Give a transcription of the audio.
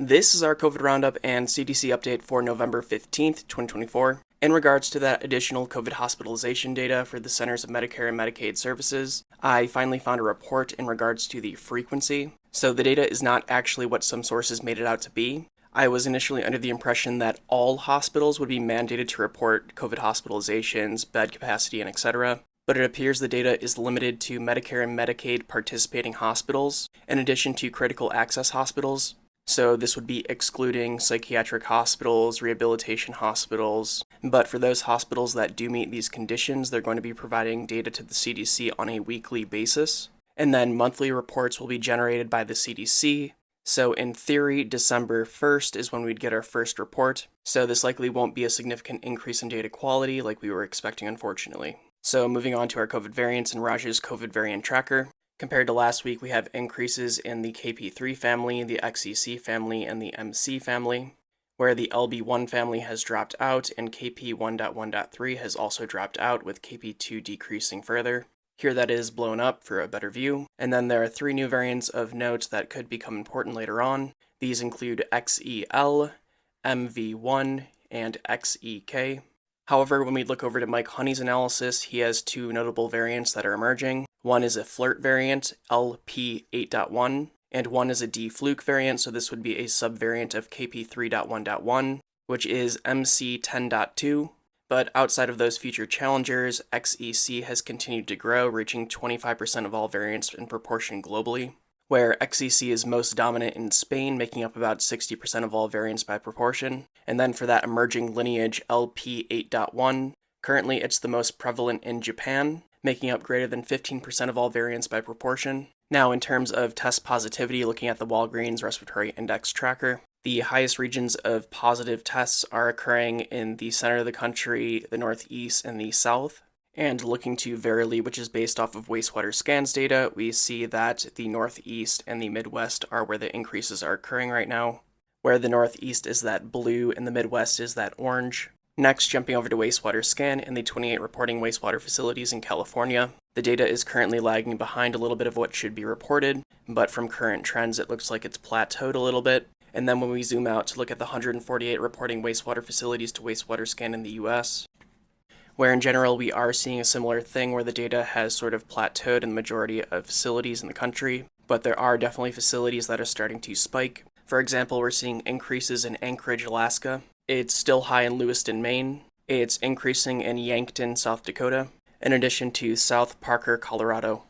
This is our COVID Roundup and CDC update for November 15th, 2024. In regards to that additional COVID hospitalization data for the Centers of Medicare and Medicaid Services, I finally found a report in regards to the frequency. So the data is not actually what some sources made it out to be. I was initially under the impression that all hospitals would be mandated to report COVID hospitalizations, bed capacity, and etc. But it appears the data is limited to Medicare and Medicaid participating hospitals, in addition to critical access hospitals. So this would be excluding psychiatric hospitals, rehabilitation hospitals, but for those hospitals that do meet these conditions, they're going to be providing data to the CDC on a weekly basis. And then monthly reports will be generated by the CDC. So in theory, December 1st is when we'd get our first report. So this likely won't be a significant increase in data quality like we were expecting, unfortunately. So moving on to our COVID variants and Raj's COVID variant tracker. Compared to last week, we have increases in the KP3 family, the XEC family, and the MC family, where the LB1 family has dropped out and KP1.1.3 has also dropped out, with KP2 decreasing further. Here that is blown up for a better view. And then there are three new variants of note that could become important later on. These include XEL, MV1, and XEK. However, when we look over to Mike Honey's analysis, he has two notable variants that are emerging. One is a flirt variant, LP8.1, and one is a D-fluke variant, so this would be a subvariant of KP3.1.1, which is MC10.2. But outside of those future challengers, XEC has continued to grow, reaching 25% of all variants in proportion globally, where XEC is most dominant in Spain, making up about 60% of all variants by proportion. And then for that emerging lineage, LP8.1, currently it's the most prevalent in Japan, making up greater than 15% of all variants by proportion. Now, in terms of test positivity, looking at the Walgreens Respiratory Index tracker, the highest regions of positive tests are occurring in the center of the country, the northeast, and the south. And looking to Verily, which is based off of wastewater scans data, we see that the northeast and the midwest are where the increases are occurring right now, where the northeast is that blue and the midwest is that orange. Next, jumping over to wastewater scan and the 28 reporting wastewater facilities in California. The data is currently lagging behind a little bit of what should be reported, but from current trends it looks like it's plateaued a little bit. And then when we zoom out to look at the 148 reporting wastewater facilities to wastewater scan in the US, where in general we are seeing a similar thing where the data has sort of plateaued in the majority of facilities in the country, but there are definitely facilities that are starting to spike. For example, we're seeing increases in Anchorage, Alaska. It's still high in Lewiston, Maine. It's increasing in Yankton, South Dakota, in addition to South Parker, Colorado.